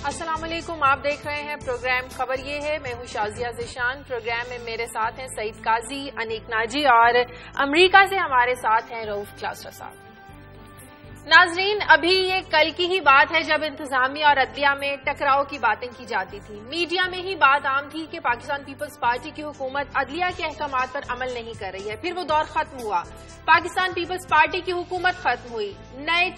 अस्सलाम वालेकुम, आप देख रहे हैं प्रोग्राम खबर ये है। मैं हूं शाजिया ज़ेशान। प्रोग्राम में मेरे साथ हैं सईद काजी, अनीक नाजी और अमरीका से हमारे साथ हैं रऊफ क्लास्टर साहब। नाजरीन, अभी ये कल की ही बात है जब इंतजामिया और अदलिया में टकराव की बातें की जाती थी। मीडिया में ही बात आम थी कि पाकिस्तान पीपल्स पार्टी की हुकूमत अदलिया के अहकामात पर अमल नहीं कर रही है। फिर वो दौर खत्म हुआ, पाकिस्तान पीपल्स पार्टी की हुकूमत खत्म हुई, नए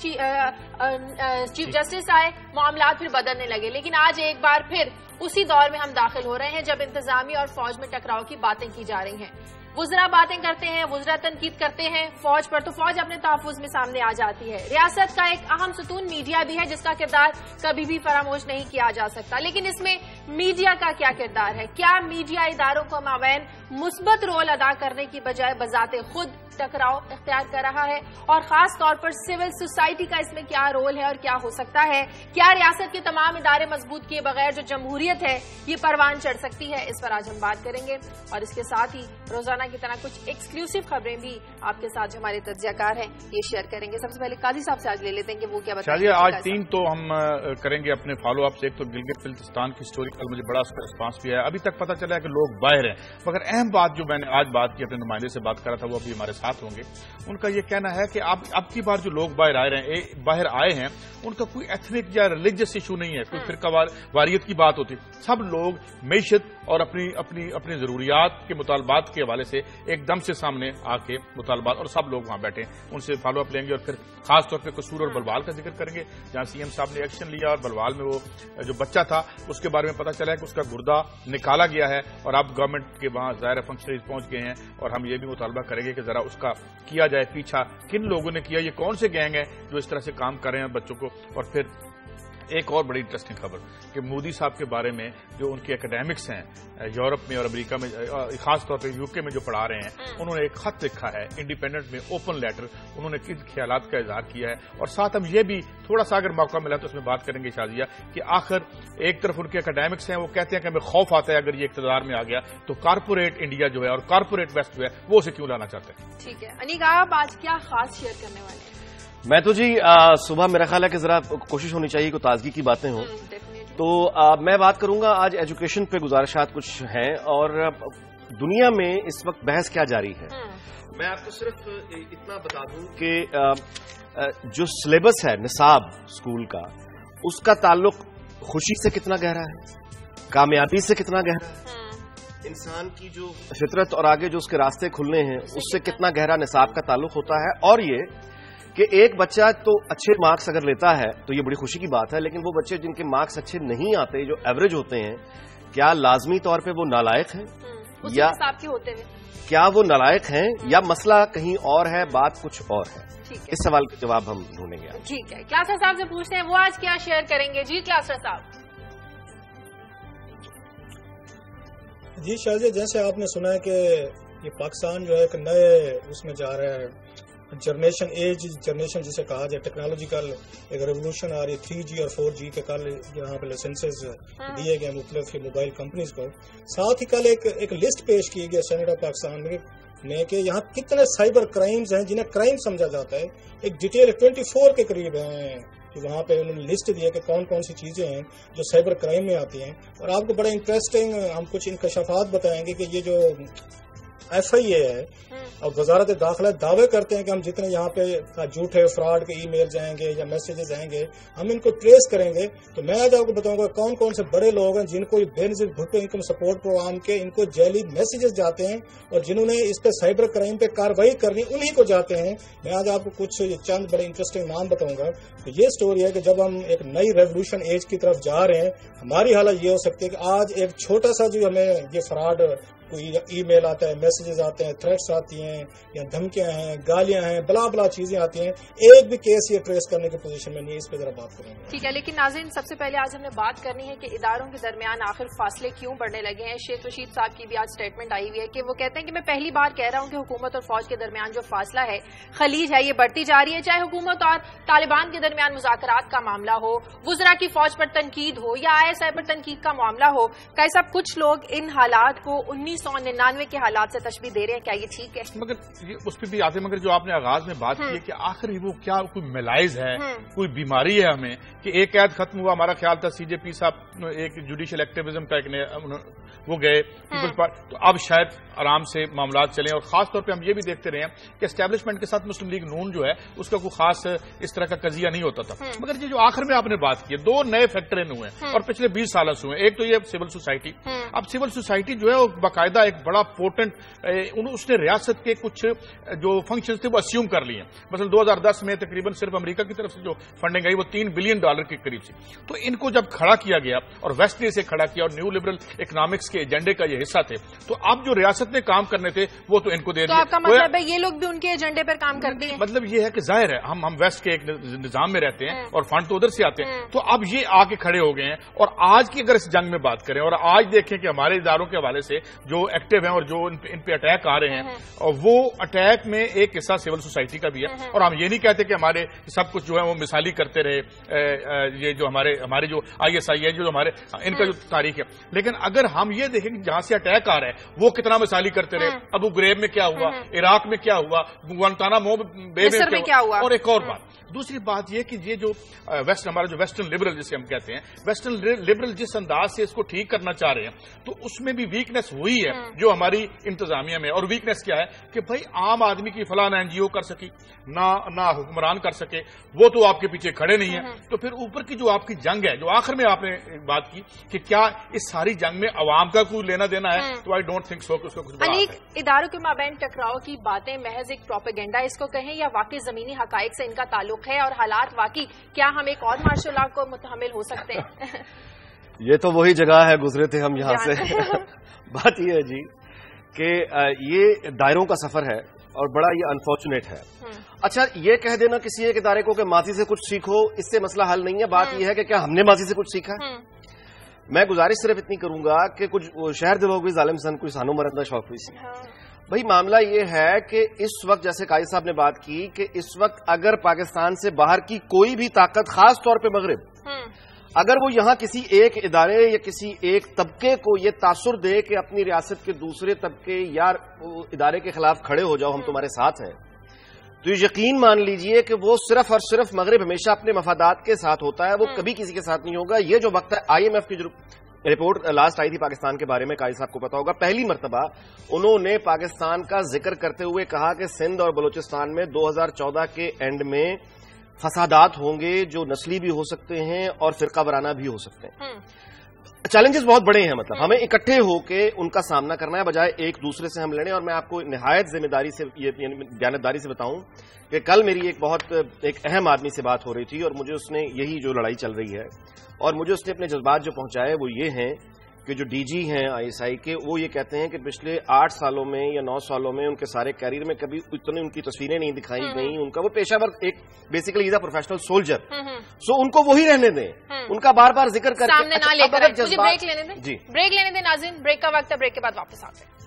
चीफ जस्टिस आए, मामलात फिर बदलने लगे। लेकिन आज एक बार फिर उसी दौर में हम दाखिल हो रहे हैं जब इंतजामिया और फौज में टकराव की बातें की जा रही हैं। वुज़रा बातें करते हैं, वुज़रा तनकीद करते हैं फौज पर, तो फौज अपने तहफ़्फ़ुज़ में सामने आ जाती है। रियासत का एक अहम सतून मीडिया भी है जिसका किरदार कभी भी फरामोश नहीं किया जा सकता। लेकिन इसमें मीडिया का क्या किरदार है? क्या मीडिया इदारों को माबैन मुस्बत रोल अदा करने की बजाय बजाते खुद टकराव इख्तियार कर रहा है? और खास तौर पर सिविल सोसाइटी का इसमें क्या रोल है और क्या हो सकता है? क्या रियासत के तमाम इदारे मजबूत किए बगैर जो जमहूरियत है ये परवान चढ़ सकती है? इस पर आज हम बात करेंगे और इसके साथ ही रोजाना की तरह कुछ एक्सक्लूसिव खबरें भी आपके साथ जो हमारे तज्जियाकार हैं ये शेयर करेंगे। सबसे पहले काजी साहब से आज ले लेते हैं कि वो क्या बताएंगे। आज तीन तो हम करेंगे अपने फॉलो अप से। एक तो गिलगित बिल्तिस्तान की स्टोरी, कल मुझे बड़ा उसका रिस्पांस भी आया। अभी तक पता चला है कि लोग बाहर हैं, मगर अहम बात जो मैंने आज बात की, अपने नुमाइंदे से बात करा था, वो अभी हमारे साथ होंगे। उनका ये कहना है कि अब की बार जो लोग बाहर आए हैं उनका कोई एथनिक या रिलीजियस इशू नहीं है, कोई फिरका वारियत की बात होती। सब लोग मैशत और अपनी जरूरियात के मुतालबात के हवाले से एकदम से सामने आके मुतालबात, और सब लोग वहां बैठे। उनसे फॉलो अप लेंगे और फिर खास तौर पे कसूर और बलवाल का जिक्र करेंगे, जहां सीएम साहब ने एक्शन लिया और बलवाल में वो जो बच्चा था उसके बारे में पता चला है कि उसका गुर्दा निकाला गया है और अब गवर्नमेंट के वहां ज़ाहिर फंक्शनरीज पहुंच गए हैं। और हम ये भी मुतालबा करेंगे कि जरा उसका किया जाए पीछा, किन लोगों ने किया, ये कौन से गैंग है जो इस तरह से काम कर रहे हैं बच्चों को। और फिर एक और बड़ी इंटरेस्टिंग खबर कि मोदी साहब के बारे में जो उनके एकेडमिक्स हैं यूरोप में और अमेरिका में, खास तौर पे यूके में जो पढ़ा रहे हैं, उन्होंने एक खत लिखा है इंडिपेंडेंट में, ओपन लेटर। उन्होंने किन ख्यालात का इजहार किया है और साथ हम ये भी थोड़ा सा अगर मौका मिला तो उसमें बात करेंगे शाजिया कि आखिर एक तरफ उनके एकेडमिक्स हैं, वो कहते हैं कि हमें खौफ आता है अगर ये इक़्तिदार में आ गया तो कारपोरेट इंडिया जो है और कारपोरेट वेस्ट जो है वो उसे क्यों लाना चाहते हैं। ठीक है अनीक, आप आज क्या खास शेयर करने वाले हैं? मैं तो जी सुबह मेरा ख्याल है कि जरा कोशिश होनी चाहिए कि ताजगी की बातें हों। तो मैं बात करूंगा आज एजुकेशन पे, गुजारिशात कुछ हैं और दुनिया में इस वक्त बहस क्या जारी है। मैं आपको सिर्फ इतना बता दूं कि जो सिलेबस है निसाब स्कूल का, उसका ताल्लुक खुशी से कितना गहरा है, कामयाबी से कितना गहरा है, इंसान की जो फितरत और आगे जो उसके रास्ते खुलने हैं उससे कितना गहरा निसाब का ताल्लुक होता है। और ये कि एक बच्चा तो अच्छे मार्क्स अगर लेता है तो ये बड़ी खुशी की बात है, लेकिन वो बच्चे जिनके मार्क्स अच्छे नहीं आते, जो एवरेज होते हैं, क्या लाजमी तौर पे वो नालायक हैं या होते हुए क्या वो नालायक हैं या मसला कहीं और है, बात कुछ और है? इस सवाल का जवाब हम ढूंढेंगे। ठीक है, क्लासर साहब से पूछते हैं वो आज क्या शेयर करेंगे। जी क्लासर साहब। जी शायद जैसे आपने सुना है कि ये पाकिस्तान जो है एक नए उसमें जा रहा है, जनरेशन जिसे कहा जाए, टेक्नोलॉजिकल एक रेवोल्यूशन आ रही है। 3G और 4G के कल यहाँ पे लाइसेंसेस दिए गए मुख्तलिफ मोबाइल कंपनीज को। साथ ही कल एक लिस्ट पेश की गई सेनेट ऑफ पाकिस्तान में कि यहाँ कितने साइबर क्राइम्स हैं जिन्हें क्राइम समझा जाता है। एक डिटेल 24 के करीब हैं कि वहाँ पे उन्होंने लिस्ट दिया कि कौन कौन सी चीजें हैं जो साइबर क्राइम में आती हैं। और आपको बड़ा इंटरेस्टिंग हम कुछ इंकशाफात बताएंगे कि ये जो FIA है और वजारत दाखिला दावे करते हैं कि हम जितने यहाँ पे झूठे फ्रॉड के ईमेल आएंगे या मैसेजेस आएंगे हम इनको ट्रेस करेंगे। तो मैं आज आपको बताऊंगा कौन कौन से बड़े लोग हैं जिनको बेनिफिट भुगतान इनकम सपोर्ट प्रोग्राम के इनको जैली मैसेजेस जाते हैं और जिन्होंने इस पे साइबर क्राइम पे कार्रवाई करनी उन्हीं को जाते हैं। मैं आज आपको कुछ चंद बड़े इंटरेस्टिंग नाम बताऊंगा। तो ये स्टोरी है कि जब हम एक नई रेवोल्यूशन एज की तरफ जा रहे हैं, हमारी हालत ये हो सकती है कि आज एक छोटा सा जो हमें ये फ्रॉड कोई ईमेल आता है, मैसेजेस आते हैं, थ्रेट्स आती हैं या धमकियां हैं, गालियां हैं, बला बला चीजें आती हैं, एक भी केस ये ट्रेस करने की पोजीशन में नहीं है। इस पे जरा बात करेंगे। ठीक है, लेकिन नाज़रीन सबसे पहले आज हमने बात करनी है कि इदारों के दरमियान आखिर फासले क्यों बढ़ने लगे हैं। शेख रशीद साहब की भी आज स्टेटमेंट आई हुई है कि वो कहते हैं कि मैं पहली बार कह रहा हूं कि हुकूमत और फौज के दरमियान जो फासला है, खलीज है, ये बढ़ती जा रही है। चाहे हुकूमत और तालिबान के दरमियान मुज़ाकरात का मामला हो, वुज़रा की फौज पर तनकीद हो या ISI पर तनकीद का मामला हो, कैसा कुछ लोग इन हालात को 1999 के हालात से तशबीह दे रहे हैं, क्या ये ठीक है? मगर ये उस पर भी आते, मगर जो आपने आगाज में बात की है कि आखिर वो क्या कोई मिलाइज है, कोई बीमारी है हमें कि एक कैद खत्म हुआ, हमारा ख्याल था CJP साहब एक जुडिशियल एक्टिविज्म का वो गए पीपल्स पार्टी, तो अब शायद आराम से मामला चलें। और खास तौर पे हम ये भी देखते रहे हैं कि एस्टैब्लिशमेंट के साथ मुस्लिम लीग नून जो है उसका कोई खास इस तरह का कजिया नहीं होता था। मगर ये जो आखिर में आपने बात की है, दो नए फैक्टर हुए हैं और पिछले 20 सालों से हुए। एक तो ये सिविल सोसाइटी, अब सिविल सोसाइटी जो है वो बाकायदा एक बड़ा पोर्टेंट उसने रियासत के कुछ जो फंक्शन थे वो अस्यूम कर लिए। मतलब 2010 में तकरीबन सिर्फ अमेरिका की तरफ से जो फंडिंग आई वो $3 बिलियन के करीब थी। तो इनको जब खड़ा किया गया और वेस्ट ने इसे खड़ा किया और न्यू लिबरल इकोनॉमिक्स के एजेंडे का ये हिस्सा थे, तो अब जो रियासत ने काम करने थे वो तो इनको दे दिए। तो आपका मतलब है ये लोग भी उनके एजेंडे पर काम करते हैं? मतलब ये है कि जाहिर है हम वेस्ट के एक निजाम में रहते हैं और फंड तो उधर से आते हैं, तो अब ये आके खड़े हो गए हैं। और आज की अगर इस जंग में बात करें और आज देखें कि हमारे इदारों के हवाले से जो एक्टिव हैं और जो इन पे अटैक आ रहे हैं, और वो अटैक में एक हिस्सा सिविल सोसाइटी का भी है। और हम ये नहीं कहते कि हमारे सब कुछ जो है वो मिसाली करते रहे, ये जो हमारे जो ISI है, जो हमारे इनका जो तारीख है, लेकिन अगर हम ये देखें कि जहां से अटैक आ रहा है वो कितना मिसाली करते रहे, अबू गुरेब में क्या हुआ, इराक में क्या हुआ, गुआंतानामो बे में क्या हुआ। और एक और बात, दूसरी बात यह कि ये जो हमारा जो वेस्टर्न लिबरल जिसे हम कहते हैं, वेस्टर्न लिबरल जिस अंदाज से इसको ठीक करना चाह रहे हैं, तो उसमें भी वीकनेस हुई है जो हमारी इंतजामिया में। और वीकनेस क्या है कि भाई आम आदमी की फलां NGO कर सकी ना हुक्मरान कर सके, वो तो आपके पीछे खड़े नहीं है। तो फिर ऊपर की जो आपकी जंग है, जो आखिर में आपने बात की कि क्या इस सारी जंग में अवाम का कोई लेना देना है, तो आई डोंट थिंक सो कि उसको कुछ अनेक इदारों के माबैन टकराव की बातें महज एक प्रोपेगेंडा इसको कहें या वाकई जमीनी हकाइक से इनका ताल्लुक है और हालात वाकई, क्या हम एक और मार्शल लॉ को मुतहमिल हो सकते हैं? ये तो वही जगह है, गुजरे थे हम यहाँ से। बात ये है जी कि ये दायरों का सफर है और बड़ा ये अनफॉर्चुनेट है। अच्छा, ये कह देना किसी एक इदारे को कि माजी से कुछ सीखो, इससे मसला हल नहीं है। बात यह है कि क्या हमने माजी से कुछ सीखा है? मैं गुजारिश सिर्फ इतनी करूंगा कि कुछ शहर दिलों की जालिम सन कोई सानो मरद शौक हुई सी। भाई मामला ये है कि इस वक्त, जैसे काजी साहब ने बात की कि इस वक्त अगर पाकिस्तान से बाहर की कोई भी ताकत, खास तौर पे मगरिब, अगर वो यहां किसी एक इदारे या किसी एक तबके को ये तासुर दे कि अपनी रियासत के दूसरे तबके या इदारे के खिलाफ खड़े हो जाओ, हम तुम्हारे साथ हैं, तो यकीन मान लीजिए कि वो सिर्फ और सिर्फ मगरिब हमेशा अपने मफादात के साथ होता है, वो कभी किसी के साथ नहीं होगा। ये जो वक्त है, IMF की जो रिपोर्ट लास्ट आई थी पाकिस्तान के बारे में, काजी साहब को पता होगा, पहली मर्तबा उन्होंने पाकिस्तान का जिक्र करते हुए कहा कि सिंध और बलूचिस्तान में 2014 के एंड में फसादात होंगे जो नस्ली भी हो सकते हैं और फिरका वाराना भी हो सकते हैं। चैलेंजेस बहुत बड़े हैं, मतलब हमें इकट्ठे होकर उनका सामना करना है बजाय एक दूसरे से हम लड़ें। और मैं आपको निहायत जिम्मेदारी से, दयानतदारी से बताऊं कि कल मेरी एक अहम आदमी से बात हो रही थी और मुझे उसने यही जो लड़ाई चल रही है और मुझे उसने अपने जज्बात जो पहुंचाए वो ये हैं कि जो DG हैं ISI के, वो ये कहते हैं कि पिछले 8 सालों में या 9 सालों में उनके सारे कैरियर में कभी इतनी उनकी तस्वीरें नहीं दिखाई गई। उनका वो पेशावर एक basically is a professional soldier, so उनको वही रहने दें, उनका बार बार जिक्र करके सामने ना लेकर। मुझे ब्रेक लेने दें जी, ब्रेक लेने दें नाज़रीन, ब्रेक का वक्त है, ब्रेक के बाद वापस आते हैं।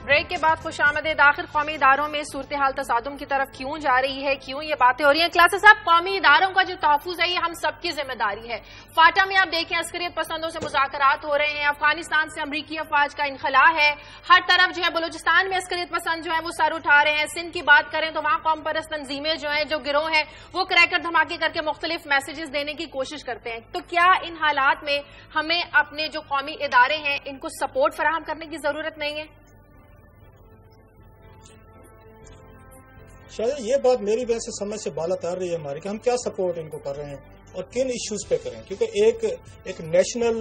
ब्रेक के बाद खुशामदीद। आखिर कौमी इदारों में सूरत हाल तसादुम की तरफ क्यों जा रही है, क्यों ये बातें हो रही हैं? क्लासेस साहब, कौमी इदारों का जो तहफ़्फ़ुज़ है ये हम सबकी जिम्मेदारी है। फाटा में आप देखें अस्करियत पसंदों से मुज़ाकरात हो रहे हैं, अफगानिस्तान से अमरीकी अफवाज का इनखला है, हर तरफ जो है बलूचिस्तान में अस्करियत पसंद जो है वो सर उठा रहे हैं। सिंध की बात करें तो वहां कौम परस्त तंजीमें जो है, जो गिरोह है, वो क्रैकर धमाके करके मुख्तलिफ मैसेजेस देने की कोशिश करते हैं। तो क्या इन हालात में हमें अपने जो कौमी इदारे हैं इनको सपोर्ट फराहम करने की जरूरत नहीं है? शायद ये बात मेरी वजह से समझ से बाला तार रही है हमारी कि हम क्या सपोर्ट इनको कर रहे हैं और किन इश्यूज पे करें, क्योंकि एक नेशनल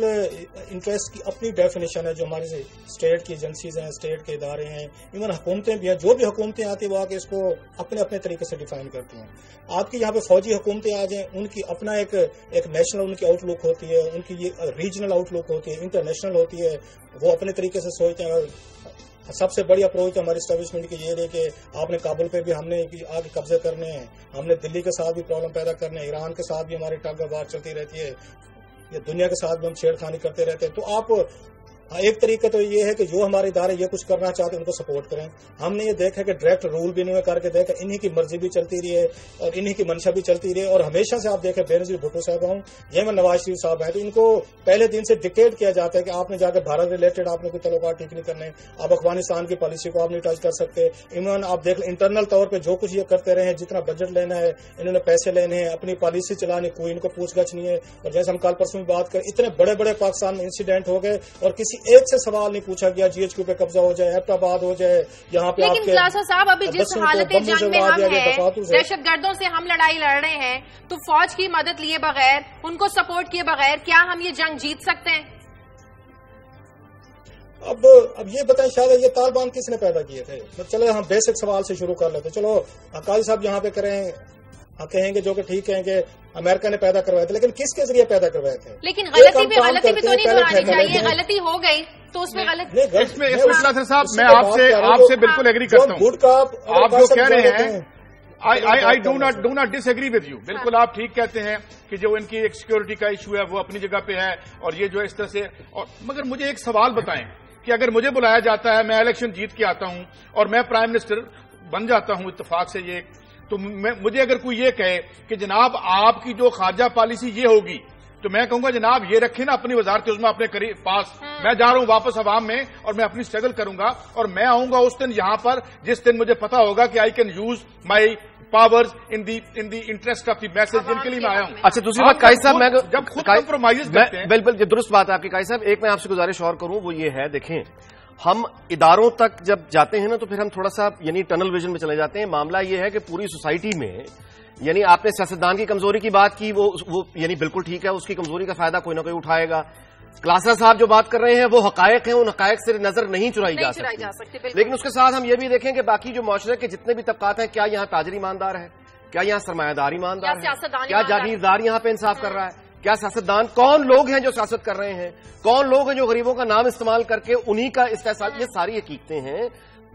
इंटरेस्ट की अपनी डेफिनेशन है। जो हमारे स्टेट की एजेंसीज हैं, स्टेट के इदारे हैं, इवन हुकूमतें भी हैं, जो भी हुकूमतें आती हैं वो आके इसको अपने अपने तरीके से डिफाइन करती हैं। आपकी यहाँ पे फौजी हुकूमतें आ जाएं, उनकी अपना एक नेशनल उनकी आउटलुक होती है, उनकी ये रीजनल आउटलुक होती है, इंटरनेशनल होती है, वो अपने तरीके से सोचते हैं। सबसे बड़ी अप्रोच हमारी स्टैब्लिशमेंट की ये रही कि आपने काबुल पे भी हमने आगे कब्जे करने हैं, हमने दिल्ली के साथ भी प्रॉब्लम पैदा करने हैं, ईरान के साथ भी हमारी टग ऑफ वार चलती रहती है, या दुनिया के साथ भी हम छेड़खानी करते रहते हैं। तो आप एक तरीका तो ये है कि जो हमारे इदारे ये कुछ करना चाहते हैं उनको सपोर्ट करें। हमने ये देखा कि डायरेक्ट रूल भी इन्होंने करके देखा, इन्हीं की मर्जी भी चलती रही है और इन्हीं की मंशा भी चलती रही है। और हमेशा से आप देखें बेनजीर भुट्टो साहब हूँ, ये मैं नवाज शरीफ साहब हैं, तो इनको पहले दिन से डिक्टेट किया जाता है कि आपने जाकर भारत रिलेटेड आपने कोई तल्लुकात ठीक नहीं करने, आप अफगानिस्तान की पॉलिसी को आप नहीं टच कर सकते। इन्होंने आप देख इंटरनल तौर पर जो कुछ ये करते रहे हैं, जितना बजट लेना है इन्होंने पैसे लेने हैं, अपनी पॉलिसी चलाने, कोई इनको पूछगछ नहीं है। और जैसे हम कल परसों में बात करें, इतने बड़े बड़े पाकिस्तान में इंसिडेंट हो गए और किसी एक से सवाल नहीं पूछा गया, जीएचक्यू पे कब्जा हो जाए, एबटाबाद हो जाए, यहाँ पे लेकिन क्लासा साहब अभी जिस हालत जंग में हम हैं, दहशतगर्दों से हम लड़ाई लड़ रहे हैं, तो फौज की मदद लिए बगैर, उनको सपोर्ट किए बगैर क्या हम ये जंग जीत सकते हैं? अब ये बताएं, शायद ये तालिबान किसने पैदा किए थे? तो चलो हम बेसिक सवाल से शुरू कर लेते। चलो अकाली साहब यहाँ पे करें, कहेंगे जो कि ठीक है कि अमेरिका ने पैदा करवाए थे, लेकिन किसके जरिए पैदा करवाए थे? लेकिन गलती भी तो नहीं दोहरानी चाहिए। गलती हो गई तो उसमें साहब मैं आपसे बिल्कुल एग्री करता हूँ। आप जो कह रहे हैं I do not disagree with you. बिल्कुल आप ठीक कहते हैं कि जो इनकी एक सिक्योरिटी का इशू है वो अपनी जगह पे है, और ये जो इस तरह से। और मगर मुझे एक सवाल बताएं कि अगर मुझे बुलाया जाता है, मैं इलेक्शन जीत के आता हूं और मैं प्राइम मिनिस्टर बन जाता हूं इत्तेफाक से, ये तो मुझे अगर कोई ये कहे कि जनाब आपकी जो खारजा पॉलिसी ये होगी, तो मैं कहूंगा जनाब ये रखे ना अपनी वजारत उज़्मा अपने पास, मैं जा रहा हूं वापस अवाम में और मैं अपनी स्ट्रगल करूंगा, और मैं आऊंगा उस दिन यहां पर जिस दिन मुझे पता होगा कि I can use my powers in the interest of the message जिनके लिए मैं आया हूं। अच्छा, दूसरी बात काई साहब, मैं जब खुद कॉम्प्रोमाइज करते हैं, बिल्कुल दुरुस्त बात है आपकी काई साहब। एक मैं आपसे गुजारिश और करूं, वो ये है, देखें हम इदारों तक जब जाते हैं ना तो फिर हम थोड़ा सा यानी टनल विजन में चले जाते हैं। मामला ये है कि पूरी सोसाइटी में, यानी आपने सियासतदान की कमजोरी की बात की, वो यानी बिल्कुल ठीक है, उसकी कमजोरी का फायदा कोई ना कोई उठाएगा। क्लासा साहब जो बात कर रहे हैं वो हकायक हैं, उन हकायक से नजर नहीं चुराई जा सकती। लेकिन उसके साथ हम ये भी देखें कि बाकी जो मुआशरे के जितने भी तबकात हैं, क्या यहाँ ताजर ईमानदार है, क्या यहाँ सरमायादार ईमानदार है, क्या जागीरदार यहाँ पे इंसाफ कर रहा है, क्या सियासतदान, कौन लोग हैं जो सियासत कर रहे हैं, कौन लोग हैं जो गरीबों का नाम इस्तेमाल करके उन्हीं का इस्तेमाल, ये सारी हकीकतें हैं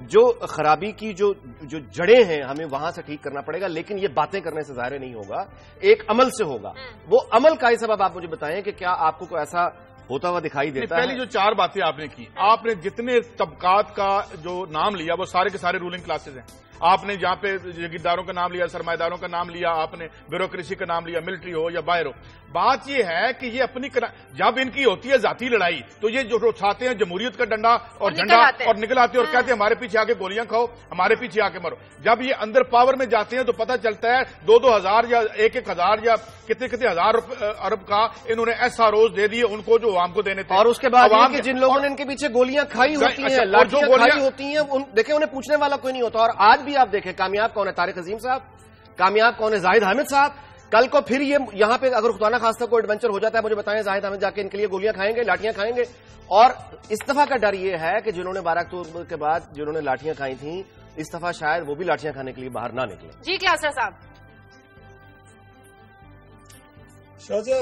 जो खराबी की जो जड़ें हैं हमें वहां से ठीक करना पड़ेगा। लेकिन ये बातें करने से ज़ाहिर नहीं होगा, एक अमल से होगा। वो अमल का ही सबब आप मुझे बताएं कि क्या आपको कोई ऐसा होता हुआ दिखाई देता है? पहली जो 4 बातें आपने की, आपने जितने तबकात का जो नाम लिया वो सारे के सारे रूलिंग क्लासेज हैं। आपने जहां पे जागीरदारों का नाम लिया, सरमाएदारों का नाम लिया, आपने ब्यूरोक्रेसी का नाम लिया, मिलिट्री हो या बाहर हो। बात यह है कि ये अपनी जब इनकी होती है जाती लड़ाई, तो ये जो उठाते हैं जमहूरियत का डंडा और झंडा और निकल आते हैं और कहते हैं हमारे पीछे आके गोलियां खाओ, हमारे पीछे आके मरो। जब ये अंदर पावर में जाते हैं तो पता चलता है 2-2 हजार या 1-1 हजार या कितने हजार अरब का इन्होंने ऐसा रोज दे दिए उनको जो आवाम को देने थे। और उसके बाद जिन लोगों ने इनके पीछे गोलियां खाई होती हैं, लाठियां खाई होती हैं, देखें उन्हें पूछने वाला कोई नहीं होता। और आज भी आप देखें, कामयाब कौन है? तारिक अजीम साहब। कामयाब कौन है? जाहिद हामिद साहब। कल को फिर ये यहां पे अगर खुदा ना खास्ता कोई एडवेंचर हो जाता है, मुझे बताएं, जाहिद हामिद जाके इनके लिए गोलियां खाएंगे, लाठियां खाएंगे। और इस दफा का डर ये है कि जिन्होंने 12 अक्टूबर के बाद जिन्होंने लाठियां खाई थी, इस दफा शायद वो भी लाठियां खाने के लिए बाहर ना निकले। जी क्लासा साहब। शाहजिया,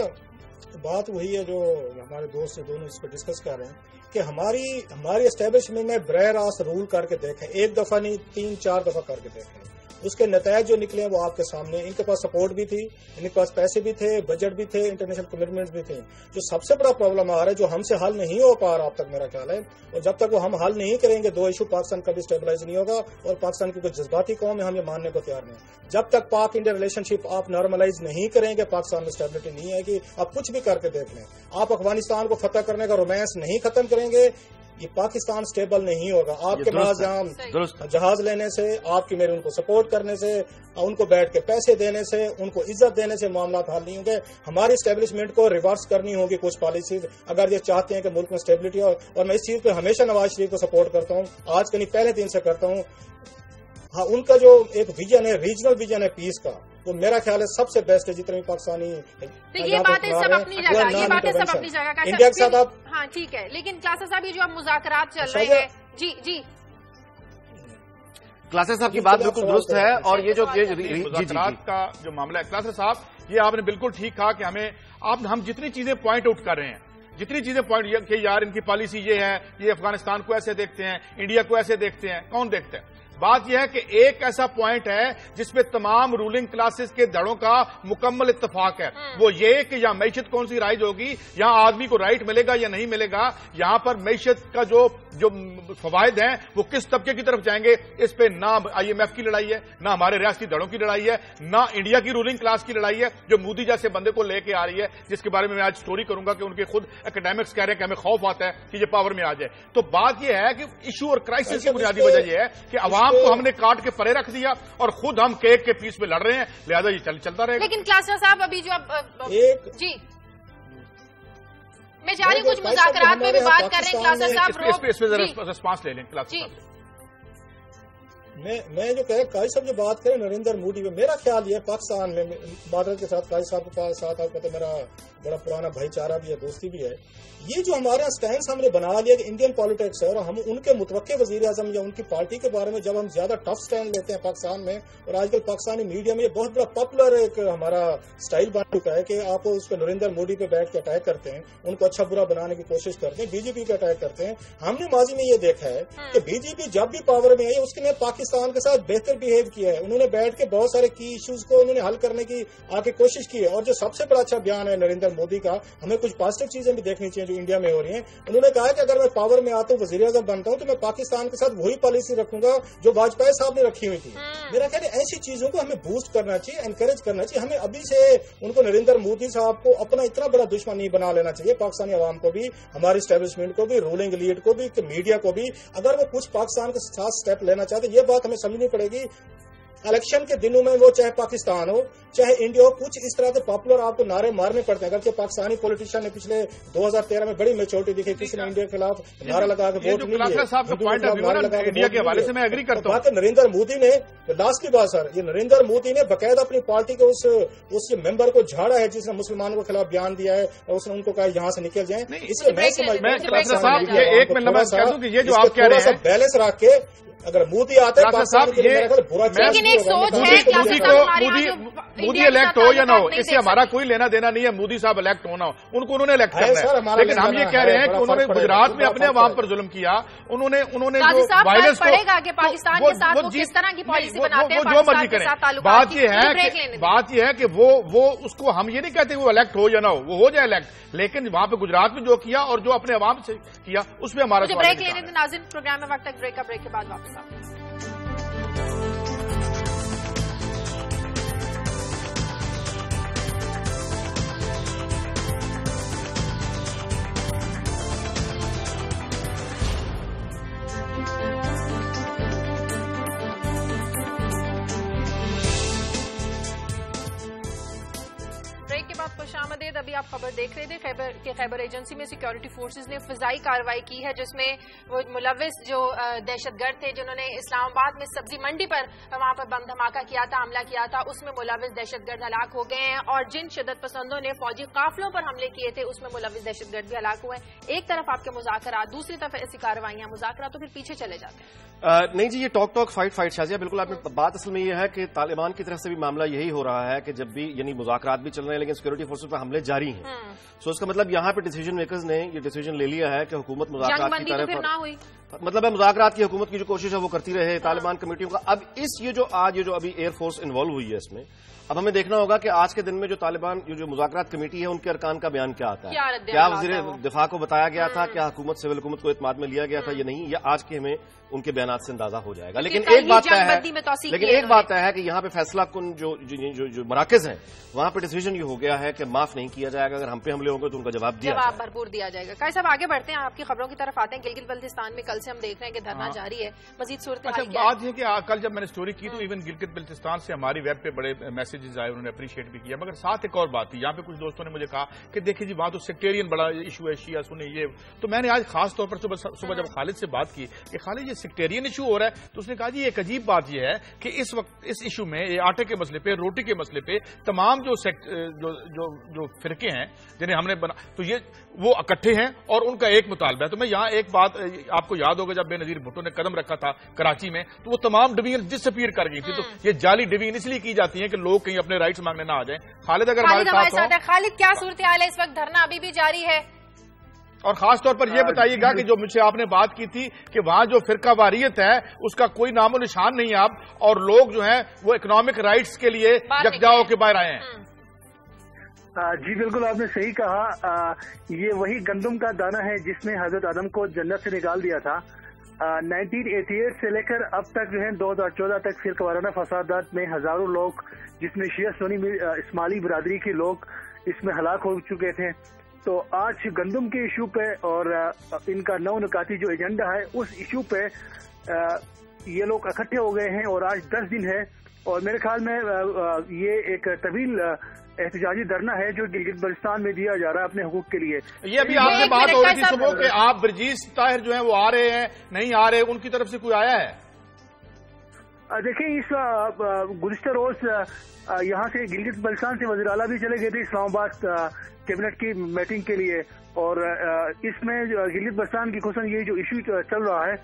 बात वही है जो हमारे दोस्त से दोनों इस पर डिस्कस कर रहे हैं कि हमारी एस्टेब्लिशमेंट में बरह रास्त रूल करके देखें, एक दफा नहीं 3-4 दफा करके देखें, उसके नतीजे जो निकले वो आपके सामने। इनके पास सपोर्ट भी थी, इनके पास पैसे भी थे, बजट भी थे, इंटरनेशनल कमिटमेंट्स भी थे। जो सबसे बड़ा प्रॉब्लम आ रहा है, जो हमसे हल नहीं हो पा रहा अब तक, मेरा ख्याल है, और जब तक वो हम हल नहीं करेंगे 2 इशू, पाकिस्तान कभी स्टेबलाइज नहीं होगा। और पाकिस्तान की कोई जज्बाती कौम है, हम ये मानने को तैयार नहीं। जब तक पाक इंडिया रिलेशनशिप आप नॉर्मलाइज नहीं करेंगे, पाकिस्तान में स्टेबिलिटी नहीं आएगी। आप कुछ भी करके देख लें, आप अफगानिस्तान को फतह करने का रोमांस नहीं खत्म करेंगे, ये पाकिस्तान स्टेबल नहीं होगा। आपके पास जहाज लेने से, आपकी मेरे उनको सपोर्ट करने से, उनको बैठ के पैसे देने से, उनको इज्जत देने से मामला हल नहीं होंगे। हमारी स्टेब्लिशमेंट को रिवर्स करनी होगी कुछ पॉलिसीज, अगर ये चाहते हैं कि मुल्क में स्टेबिलिटी हो। और मैं इस चीज पे हमेशा नवाज शरीफ को सपोर्ट करता हूँ, आज के नहीं पहले दिन से करता हूँ। हाँ, उनका जो एक विजन है, रीजनल विजन है पीस का, वो मेरा ख्याल है सबसे बेस्ट है। जितने पाकिस्तानी ये बातें सब अपनी जगह, ये बातें सब अपनी जगह, इंडिया के साथ आप, हाँ ठीक है। लेकिन क्लासा साहब, ये जो अब मुज़ाकरात चल रहे हैं, जी क्लासा साहब की बात बिल्कुल दुरुस्त है। और ये जो मुज़ाकरात का जो मामला है, क्लासा साहब, ये आपने बिल्कुल ठीक कहा कि हम जितनी चीजें पॉइंट आउट कर रहे हैं, जितनी चीजें पॉइंट कि यार इनकी पॉलिसी ये है, ये अफगानिस्तान को ऐसे देखते हैं, इंडिया को ऐसे देखते हैं, कौन देखता है? बात यह है कि एक ऐसा पॉइंट है जिसपे तमाम रूलिंग क्लासेस के धड़ों का मुकम्मल इत्तेफाक है, वो ये कि यहाँ मैशत कौन सी राइज होगी, यहाँ आदमी को राइट मिलेगा या नहीं मिलेगा, यहाँ पर मैशत का जो फवायद हैं वो किस तबके की तरफ जाएंगे, इस पे ना IMF की लड़ाई है, ना हमारे रियासती धड़ों की लड़ाई है, ना इंडिया की रूलिंग क्लास की लड़ाई है जो मोदी जैसे बंदे को लेके आ रही है, जिसके बारे में मैं आज स्टोरी करूंगा कि उनके खुद एकेडमिक्स कह रहे हैं कि हमें खौफ आता है कि ये पावर में आ जाए। तो बात यह है कि इशू और क्राइसिस की बुनियादी वजह यह है कि अवाम को हमने काट के परे रख दिया और खुद हम केक के पीस पे लड़ रहे हैं, लिहाजा ये चलता रहेगा। लेकिन क्लासरा साहब अभी जो जी मैं जा रही हूँ कुछ मुज़ाकरात में भी बात कर रहे हैं क्लासरा साहब, इस पे जरा रिस्पांस ले लें क्लासरा साहब। मैं जो कह काजी साहब जो बात करें नरेंद्र मोदी में, मेरा ख्याल ये पाकिस्तान में बादल के साथ काजी साहब के साथ आपका तो मेरा बड़ा पुराना भाईचारा भी है, दोस्ती भी है। ये जो हमारे यहाँ स्टैंड हमने बना लिया कि इंडियन पॉलिटिक्स है और हम उनके मुतवक्के वजीर आजम या उनकी पार्टी के बारे में जब हम ज्यादा टफ स्टैंड लेते हैं पाकिस्तान में, और आजकल पाकिस्तानी मीडिया में ये बहुत बड़ा पॉपुलर एक हमारा स्टाइल बन चुका है कि आप उस पर नरेंद्र मोदी पे बैठ के अटैक करते हैं, उनको अच्छा बुरा बनाने की कोशिश करते हैं, बीजेपी पे अटैक करते हैं। हमने माजी में ये देखा है कि बीजेपी जब भी पावर में आई उसने पाकिस्तान के साथ बेहतर बिहेव किया है, उन्होंने बैठ के बहुत सारे की इश्यूज को उन्होंने हल करने की आके कोशिश की है। और जो सबसे बड़ा अच्छा बयान है नरेंद्र मोदी का, हमें कुछ पॉजिटिव चीजें भी देखनी चाहिए जो इंडिया में हो रही हैं। उन्होंने कहा कि अगर मैं पावर में आता हूं, वजीर आजम बनता हूं, तो मैं पाकिस्तान के साथ वही पॉलिसी रखूंगा जो वाजपेयी साहब ने रखी हुई थी। मेरा ख्याल है ऐसी चीजों को हमें बूस्ट करना चाहिए, एनकरेज करना चाहिए। हमें अभी से उनको नरेंद्र मोदी साहब को अपना इतना बड़ा दुश्मन नहीं बना लेना चाहिए, पाकिस्तानी अवाम को भी, हमारी स्टैब्लिशमेंट को भी, रूलिंग लीड को भी, मीडिया को भी। अगर वो कुछ पाकिस्तान के साथ स्टेप लेना चाहते, ये बात हमें समझनी पड़ेगी। इलेक्शन के दिनों में वो चाहे पाकिस्तान हो चाहे इंडिया हो, कुछ इस तरह के पॉपुलर आपको नारे मारने पड़ते हैं। अगर पाकिस्तानी पॉलिटिशियन ने पिछले 2013 में बड़ी मेच्योरिटी दिखी, किसी ने इंडिया के खिलाफ नारा लगा के वोट नहीं दिए, इंडिया के हवाले से मैं एग्री करता हूं। नरेंद्र मोदी ने लास्ट की बात सर, ये नरेंद्र मोदी ने बकायदा अपनी पार्टी के उस मेंबर को झाड़ा है जिसने मुसलमानों के खिलाफ बयान दिया है और उसने उनको कहा यहाँ से निकल जाए। इसलिए मैं समझ ये जो आप कह रहे हैं बैलेंस रख के अगर मोदी आता है साहब, लेकिन एक सोच है मोदी इलेक्ट हो या ना हो, इससे हमारा कोई लेना देना नहीं है। मोदी साहब इलेक्ट होना हो, उनको उन्होंने इलेक्ट करना है। लेकिन हम ये कह रहे हैं कि उन्होंने गुजरात में अपने अवाम पर जुल्म किया, उन्होंने जो वायलेंस पड़ेगा कि पाकिस्तान के साथ वो किस तरह की पॉलिसी बनाते हैं, जो मर्जी करें। बात ये है कि वो उसको हम ये नहीं कहते वो इलेक्ट हो या ना हो, वो हो जाए इलेक्ट, लेकिन वहां पे गुजरात में जो किया और जो अपने अवाम से किया उसमें हमारा ब्रेक लेने दें। नाज़रीन, प्रोग्राम में वक्त तक ब्रेक के बाद वापस आते हैं। खुशामदीद। अभी आप खबर देख रहे थे खैबर एजेंसी में सिक्योरिटी फोर्सेज ने फिजाई कार्रवाई की है जिसमें वो मुलविस जो दहशतगर्द थे जिन्होंने इस्लामाबाद में सब्जी मंडी पर वहां पर बम धमाका किया था, हमला किया था, उसमें मुलविस दहशतगर्द हलाक हो गए हैं और जिन शिद्दत पसंदों ने फौजी काफिलों पर हमले किए थे उसमें मुलविस दहशतगर्द भी हलाक हुए हैं। एक तरफ आपके मुज़ाकरात, दूसरी तरफ ऐसी कार्रवाइयां, मुज़ाकरात तो फिर पीछे चले जाते हैं। नहीं जी, ये टॉक फाइट शाजिया, बिल्कुल आपने बात असल में ये है कि तालिबान की तरफ से भी मामला यही हो रहा है कि जब भी यानी मुज़ाकरात भी चल रहे हैं लेकिन सिक्योरिटी फोर्सेस पर हमले जारी हैं। सो इसका मतलब यहाँ पे डिसीजन मेकर्स ने ये डिसीजन ले लिया है कि हुकूमत मुज़ाकरात की तरफ मतलब है मुज़ाकरात की हुकूमत की जो कोशिश है वो करती रहे तालिबान कमेटियों का। अब ये जो अभी एयरफोर्स इन्वॉल्व हुई है इसमें, अब हमें देखना होगा कि आज के दिन में जो तालिबान जो मुज़ाकरात कमेटी है उनके अरकान का बयान क्या आता है, क्या वज़ीर दिफा को बताया गया था, क्या हुकूमत सिविल हुकूमत को इत्माद में लिया गया था या नहीं, ये आज के हमें उनके बयानात से अंदाजा हो जाएगा। लेकिन एक बात तय है कि यहाँ पे फैसला कुन जो मराकज हैं वहां पे डिसीजन ये हो गया है कि माफ नहीं किया जाएगा, अगर हम पे हमले होंगे तो उनका जवाब भरपूर दिया जाएगा। काजी साहब आगे बढ़ते हैं, आपकी खबरों की तरफ आते हैं। गिलगित बल्तिस्तान में कल से हम देख रहे हैं कि धरना जारी है, मजीद सूरत हाल बात है कि कल जब मैंने स्टोरी की तो इवन गिलगित बल्तिस्तान से हमारी वेब पे बड़े मैसेजेस आए, उन्होंने अप्रिशिएट भी किया। मगर साथ एक और बात थी, यहाँ पे कुछ दोस्तों ने मुझे कहा कि देखिए जी वहां तो सेक्टेरियन बड़ा इशू है, शिया सुन्नी ये, तो मैंने आज खास तौर पर सुबह जब खालिद से बात की कि खालिद ये सेक्टेरियन इशू हो रहा है, तो उसने कहा जी एक अजीब बात यह है कि इस वक्त इस इशू में ये आटे के मसले पे, रोटी के मसले पे तमाम जो फिरके हैं जिन्हें हमने बना तो ये वो इकट्ठे हैं और उनका एक मुतालबा है। तो मैं यहाँ एक बात आपको याद होगा, जब बेनजीर भुट्टो ने कदम रखा था कराची में तो वो तमाम डिवीजन डिसअपीयर कर गई थी। तो ये जाली डिवीजन इसलिए की जाती है कि लोग कहीं अपने राइट्स मांगने ना आ जाए। खालिद अगर हमारे साथ खालिद क्या सूरत हाल है इस वक्त? धरना अभी भी जारी है? اور خاص طور پر یہ بتائیے گا کہ جو مجھ سے آپ نے بات کی تھی کہ وہاں جو فرقہ واریت ہے اس کا کوئی نام و نشان نہیں آپ، اور لوگ جو ہیں وہ اکنامک رائٹس کے لیے یکجا ہو کے باہر آئے ہیں۔ جی بالکل آپ نے صحیح کہا، یہ وہی گندم کا دانہ ہے جس نے حضرت آدم کو جنت سے نکال دیا تھا۔ 1988 سے لے کر اب تک جو ہے 2014 تک فرقہ وارانہ فسادات میں ہزاروں لوگ جس میں شیعہ سنی اسماعیلی برادری کے لوگ اس میں ہلاک ہو چکے تھے۔ تو آج گندم کے ایشو پہ اور ان کا 9 نکاتی جو ایجنڈا ہے اس ایشو پہ یہ لوگ اکٹھے ہو گئے ہیں اور آج 10 دن ہے، اور میرے خیال میں یہ ایک طویل احتجاجی دھرنا ہے جو گلگت بلتستان میں دیا جا رہا ہے اپنے حقوق کے لیے۔ یہ ابھی آپ سے بات ہو رہی تھی صبح کہ آپ برجیس طاہر جو ہیں وہ آ رہے ہیں نہیں آ رہے، ان کی طرف سے کوئی آیا ہے؟ دیکھیں اس گزشتہ روز یہاں سے گلگت بلتستان سے وزیر اعلیٰ بھی چلے گئے تھے اسلام آباد کیبنٹ کی میٹنگ کے لیے، اور اس میں گلگت بلتستان کی خصوصاً یہ جو ایشو چل رہا ہے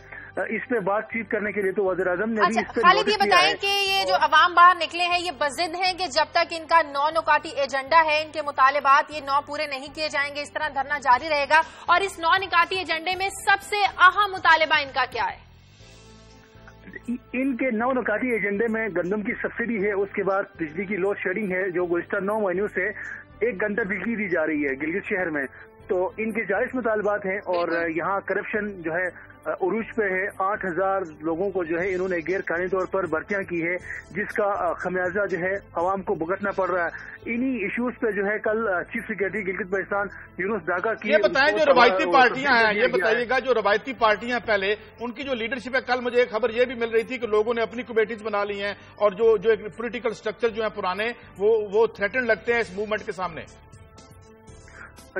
اس پہ بات چیت کرنے کے لیے تو وزیر اعظم نے بھی اس پہ خالد یہ بتائیں کہ یہ جو عوام باہر نکلے ہیں یہ بضد ہیں کہ جب تک ان کا 9 نکاتی ایجنڈا ہے ان کے مطالبات یہ 9 پورے نہیں کیے جائیں گے، اس طرح دھرنا جاری رہے گا؟ اور اس 9 نکاتی ایجنڈے میں سب سے اہم مطالبہ ان کا کیا ہے؟ ان کے 9 نکاتی ایجنڈے میں گندم کی سبسڈی ہے، اس کے بعد بجلی کی لوڈ شیڈنگ ہے جو گزشتہ 9 مہینوں سے 1 گھنٹہ بجلی دی جا رہی ہے گلگت شہر میں، تو ان کے جائز مطالبات ہیں۔ اور یہاں کرپشن جو ہے عروج پہ ہے، 8000 لوگوں کو جو ہے انہوں نے غیر قانونی طور پر بھرتیاں کی ہے جس کا خمیازہ جو ہے عوام کو بھگتنا پڑ رہا ہے۔ انہی ایشوز پہ جو ہے کل چیف سیکرٹری گلگت بلتستان یونس ڈاکا کی یہ بتائیں جو روایتی پارٹیاں ہیں، یہ بتائیے گا جو روایتی پارٹیاں پہلے ان کی جو لیڈرشپ ہے، کل مجھے ایک خبر یہ بھی مل رہی تھی کہ لوگوں نے اپنی کمیٹیز بنا لی ہیں اور جو ایک پولیٹیکل سٹرکچر جو ہیں پرانے وہ تھریٹن لگتے ہیں اس موومنٹ کے سامنے۔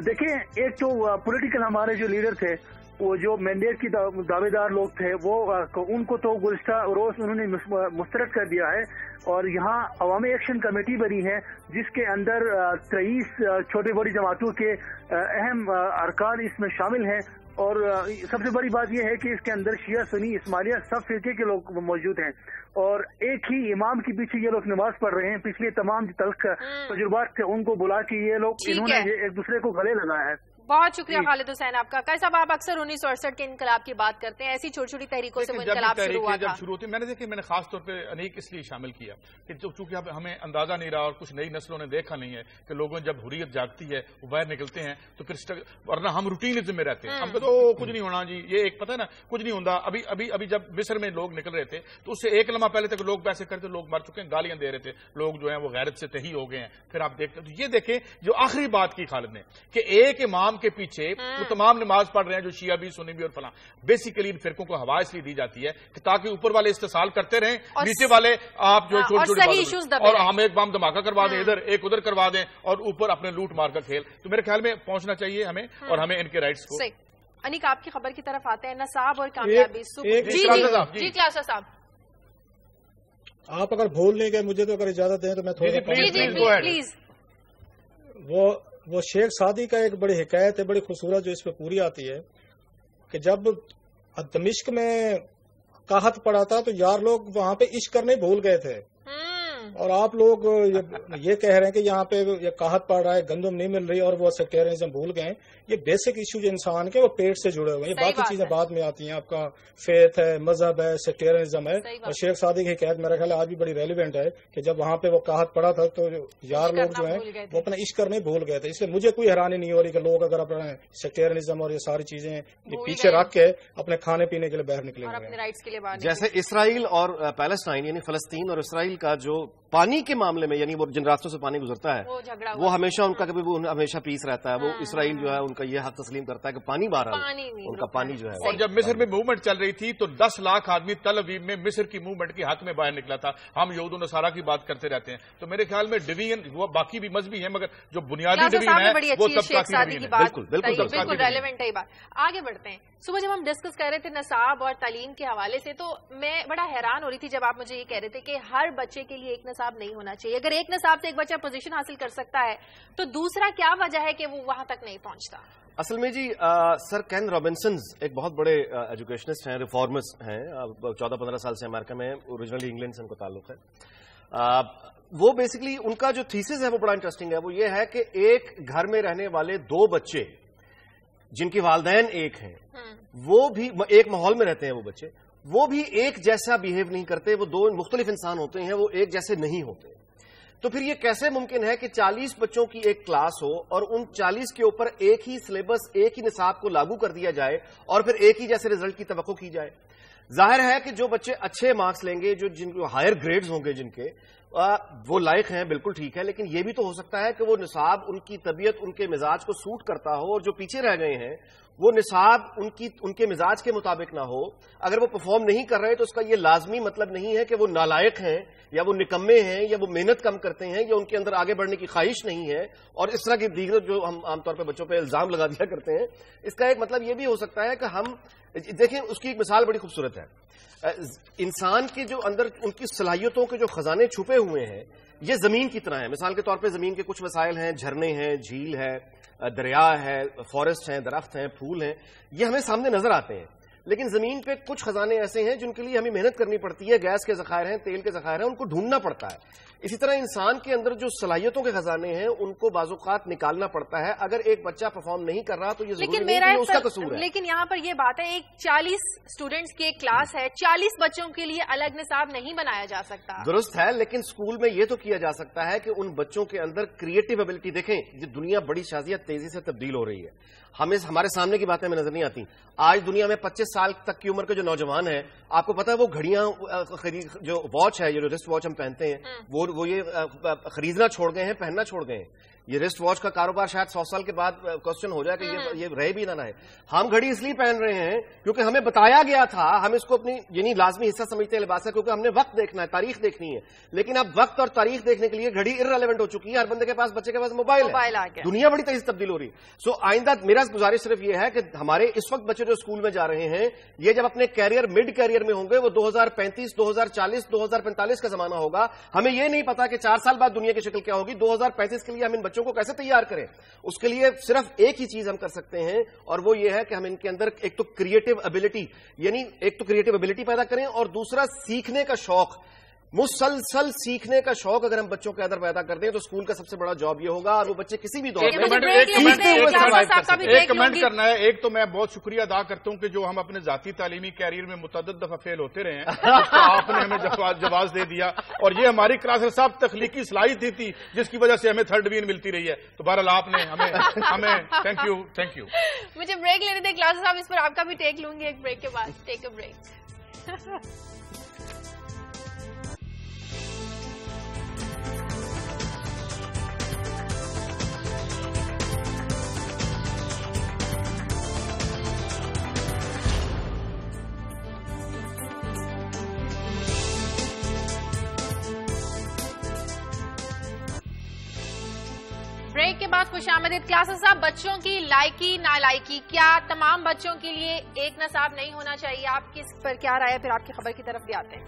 دیکھیں ایک تو پولیٹیکل ہمارے جو لیڈر تھے وہ جو مینڈیٹ کی دعوے دار لوگ تھے وہ ان کو تو گزشتہ روز انہوں نے مسترد کر دیا ہے، اور یہاں عوامی ایکشن کمیٹی بنی ہے جس کے اندر 23 چھوٹی بڑی جماعتوں کے اہم ارکان اس میں شامل ہیں، اور سب سے بڑی بات یہ ہے کہ اس کے اندر شیعہ سنی اسماعیلیہ سب فرقے کے لوگ موجود ہیں، اور ایک ہی امام کے پیچھے یہ لوگ نماز پڑھ رہے ہیں۔ پچھلے تمام تلخ تجربات تھے ان کو بلا کے یہ لوگ انہوں نے ایک دوسرے کو گلے لگایا ہے۔ بہت شکریہ خالد حسین آپ کا۔ قیس صاحب آپ اکثر 1968 کے انقلاب کی بات کرتے ہیں، ایسی چھوٹی چھوٹی تحریکوں سے وہ انقلاب شروع ہوا تھا۔ جب شروع ہوتی میں نے خاص طور پہ انیک اس لیے شامل کیا کہ چونکہ اب ہمیں اندازہ نہیں رہا اور کچھ نئی نسلوں نے دیکھا نہیں ہے کہ لوگوں جب حریت جاگتی ہے وہ باہر نکلتے ہیں تو پھر ورنہ ہم روٹینزم میں رہتے ہیں، ہم کہتے ہیں کچھ نہیں ہونا جی، یہ ایک پتہ ہے نا کچھ نہیں ہوتا۔ ابھی جب مصر میں لوگ نکل رہے تھے تو اس سے ایک لمحہ پہلے تک لوگ پیسے کرتے، لوگ مر چکے ہیں، گالیاں دے رہے تھے، لوگ جو ہیں وہ غیرت سے تہی ہو گئے ہیں۔ پھر آپ دیکھتے تو یہ دیکھیں جو آخری بات کی خالد نے کہ ایک امام کے پیچھے وہ تمام نماز پڑھ رہے ہیں جو شیعہ بھی سنی بھی اور فلاں، بیسیکلی ان فرقوں کو ہوا اس لیے دی جاتی ہے کہ تاکہ اوپر والے استحصال کرتے رہیں، نیچے والے آپ جو اور ہم ایک بام دھماکہ کروا دیں ادھر ایک ادھر کروا دیں اور اوپر اپنے لوٹ مار کا کھیل۔ تو میرے خیال میں پہنچنا چاہیے ہمیں اور ہمیں ان کے رائٹس کو۔ انیک آپ کی خبر کی طرف آتے ہیں، نصاب اور کامیابی۔ جی کلاس صاحب آپ اگر بھول نہیں گئے مجھے تو اگر اجازت دیں تو میں تھوڑا پلیز۔ وہ شیخ سعدی کا ایک بڑی حکایت ہے، بڑی خوبصورت جو اس پہ پوری آتی ہے کہ جب دمشق میں قحط پڑا تھا تو یار لوگ وہاں پہ عشق کرنے بھول گئے تھے، اور آپ لوگ یہ کہہ رہے ہیں کہ یہاں پہ یہ قحط پڑ رہا ہے، گندم نہیں مل رہی، اور وہ سیکٹیرنزم بھول گئے ہیں۔ یہ بیسک ایشو جو انسان کے وہ پیٹ سے جڑے ہوئے ہیں، یہ باقی چیزیں بعد میں آتی ہیں، آپ کا فیتھ ہے، مذہب ہے، سیکٹیرنزم ہے۔ اور شیخ سعدی کی حکایت میرا خیال ہے آج بھی بڑی ریلیونٹ ہے کہ جب وہاں پہ وہ قحط پڑا تھا تو یار لوگ جو ہیں وہ اپنا عشق کرنے بھول گئے تھے۔ اس لیے مجھے کوئی حیرانی نہیں ہو رہی کہ لوگ اگر اپنا سیکٹیرنزم اور یہ ساری چیزیں یہ پیچھے رکھ کے اپنے کھانے پینے کے لیے باہر نکلے ہوئے۔ جیسے اسرائیل اور پیلسٹائن یعنی فلسطین اور اسرائیل کا جو پانی کے معاملے میں یعنی وہ جن راستوں سے پانی گزرتا ہے وہ ہمیشہ ان کا کبھی وہ ہمیشہ پیس رہتا ہے، وہ اسرائیل جو ہے ان کا یہ حق تسلیم کرتا ہے کہ پانی باہر ان کا پانی جو ہے۔ اور جب مصر میں موومنٹ چل رہی تھی تو 10 لاکھ آدمی تل ابیب میں مصر کی موومنٹ کے حق میں باہر نکلا تھا۔ ہم یہود و نصارہ کی بات کرتے رہتے ہیں تو میرے خیال میں ڈویژن وہ باقی بھی مذہبی ہیں مگر جو بنیادی ڈویژن ہے وہ طبقاتی ڈویژن ہے۔ بالکل ریلیونٹ ہے یہ بات۔ آگے بڑھتے ہیں۔ صبح جب ہم ڈسکس کر رہے تھے نصاب اور تعلیم کے حوالے سے تو میں بڑا حیران ہو رہی تھی جب آپ مجھے یہ کہہ رہے تھے کہ ہر بچے کے لیے ایک نصاب نہیں ہونا چاہیے، اگر ایک نصاب سے ایک بچہ پوزیشن حاصل کر سکتا ہے تو دوسرا کیا وجہ ہے کہ وہ وہاں تک نہیں پہنچتا؟ اصل میں جی سر کین رابنسنز ایک بہت بڑے ایجوکیشنسٹ ہیں، ریفارمرز ہیں، 14-15 سال سے امریکہ میں، اوریجنلی انگلینڈ سے ان کو تعلق ہے۔ وہ بیسکلی ان کا جو تھیسس ہے وہ بڑا انٹرسٹنگ ہے، وہ یہ ہے کہ ایک گھر میں رہنے والے 2 بچے جن کے والدین ایک ہیں، وہ بھی ایک ماحول میں رہتے ہیں، وہ بچے وہ بھی ایک جیسا بیہیو نہیں کرتے، وہ دو مختلف انسان ہوتے ہیں، وہ ایک جیسے نہیں ہوتے. تو پھر یہ کیسے ممکن ہے کہ 40 بچوں کی ایک کلاس ہو اور ان 40 کے اوپر ایک ہی سلیبس، ایک ہی نصاب کو لاگو کر دیا جائے اور پھر ایک ہی جیسے رزلٹ کی توقع کی جائے؟ ظاہر ہے کہ جو بچے اچھے مارکس لیں گے، جو جن کو ہائر گریڈز ہوں گے، جن کے وہ لائق ہیں، بالکل ٹھیک ہے، لیکن یہ بھی تو ہو سکتا ہے کہ وہ نصاب ان کی طبیعت، ان کے مزاج کو سوٹ کرتا ہو، اور جو پیچھے رہ گئے ہیں وہ نصاب ان کے مزاج کے مطابق نہ ہو. اگر وہ پرفارم نہیں کر رہے تو اس کا یہ لازمی مطلب نہیں ہے کہ وہ نالائق ہیں یا وہ نکمے ہیں یا وہ محنت کم کرتے ہیں یا ان کے اندر آگے بڑھنے کی خواہش نہیں ہے، اور اس طرح کی دیگر جو ہم عام طور پہ بچوں پہ الزام لگا دیا کرتے ہیں. اس کا ایک مطلب یہ بھی ہو سکتا ہے کہ ہم دیکھیں، اس کی ایک مثال بڑی خوبصورت ہے. انسان کے جو اندر ان کی صلاحیتوں کے جو خزانے چھپے ہوئے ہیں، یہ زمین کی طرح ہیں. مثال کے طور پہ زمین کے کچھ وسائل ہیں، جھرنے ہیں، جھیل ہے، دریا ہے، فارسٹ ہیں، درخت ہیں، پھول ہیں، یہ ہمیں سامنے نظر آتے ہیں. لیکن زمین پہ کچھ خزانے ایسے ہیں جن کے لیے ہمیں محنت کرنی پڑتی ہے. گیس کے ذخائر ہیں، تیل کے ذخائر ہیں، ان کو ڈھونڈنا پڑتا ہے. اسی طرح انسان کے اندر جو صلاحیتوں کے خزانے ہیں ان کو بعض اوقات نکالنا پڑتا ہے. اگر ایک بچہ پرفارم نہیں کر رہا تو یہ ضروری نہیں کہ اس کا قصور ہے. لیکن یہاں پر یہ بات ہے، ایک 40 اسٹوڈنٹس کی ایک کلاس ہے، 40 بچوں کے لیے الگ نصاب نہیں بنایا جا سکتا. درست ہے، لیکن اسکول میں یہ تو کیا جا سکتا ہے کہ ان بچوں کے اندر کریٹو ایبلٹی، دیکھیں یہ دنیا بڑی شازیہ تیزی سے تبدیل ہو رہی ہے. ہمارے سامنے کی باتیں ہمیں نظر نہیں آتی. آج دنیا میں 25 سال تک کی عمر کے جو نوجوان ہیں، آپ کو پتا ہے وہ گھڑیاں، جو واچ ہے، جو رسٹ واچ ہم پہنتے ہیں، وہ یہ خریدنا چھوڑ گئے ہیں، پہننا چھوڑ گئے ہیں. یہ رسٹ واچ کا کاروبار شاید 100 سال کے بعد کوسچن ہو جائے کہ یہ رہے بھی نہ رہے. ہم گھڑی اس لیے پہن رہے ہیں کیونکہ ہمیں بتایا گیا تھا، ہم اس کو اپنی یعنی لازمی حصہ سمجھتے ہیں لباس کا، کیونکہ ہم نے وقت دیکھنا ہے، تاریخ دیکھنی ہے. لیکن اب وقت اور تاریخ دیکھنے کے لیے گھڑی ارریلیونٹ ہو چکی ہے. ہر بندے کے پاس، بچے کے پاس موبائل ہے. دنیا بڑی تیزی سے تبدیل ہو رہی ہے. سو آئندہ میرا گزارش صرف یہ ہے کہ ہمارے اس وقت بچے جو اسکول میں جا رہے ہیں، یہ جب اپنے کیریئر مڈ کیریئر میں ہوں گے، وہ 2035 2040 2045 کا زمانہ ہوگا. ہمیں یہ نہیں پتا کہ 4 سال بعد دنیا کی شکل کیا ہوگی. 2035 کے لیے ہم ان بچوں کو کیسے تیار کریں؟ اس کے لیے صرف ایک ہی چیز ہم کر سکتے ہیں، اور وہ یہ ہے کہ ہم ان کے اندر ایک تو کریٹو ایبلٹی پیدا کریں، اور دوسرا سیکھنے کا شوق، مسلسل سیکھنے کا شوق اگر ہم بچوں کے اندر پیدا کر دیں تو اسکول کا سب سے بڑا جاب یہ ہوگا، اور وہ بچے کسی بھی دور میں ایک کمنٹ کرنا ہے. ایک تو میں بہت شکریہ ادا کرتا ہوں کہ جو ہم اپنے ذاتی تعلیمی کیریئر میں متعدد دفعہ فیل ہوتے رہے ہیں، آپ نے ہمیں جواز دے دیا، اور یہ ہماری کلاس صاحب تخلیقی صلاحیت تھی جس کی وجہ سے ہمیں 3rd ڈویژن ملتی رہی ہے. تو بہرحال آپ نے ہمیں تھینک یو. مجھے بریک لینے دیں کلاس صاحب، اس پر آپ کا بھی ٹیک لوں گی ایک بریک کے بعد. ٹیک اے بریک. بریک کے بعد خوش آمدید. کلاسز صاحب، بچوں کی لائکی نالائکی کیا تمام بچوں کے لیے ایک نصاب نہیں ہونا چاہیے؟ آپ کی اس پر کیا رائے ہے؟ پھر آپ کی خبر کی طرف بھی آتے ہیں.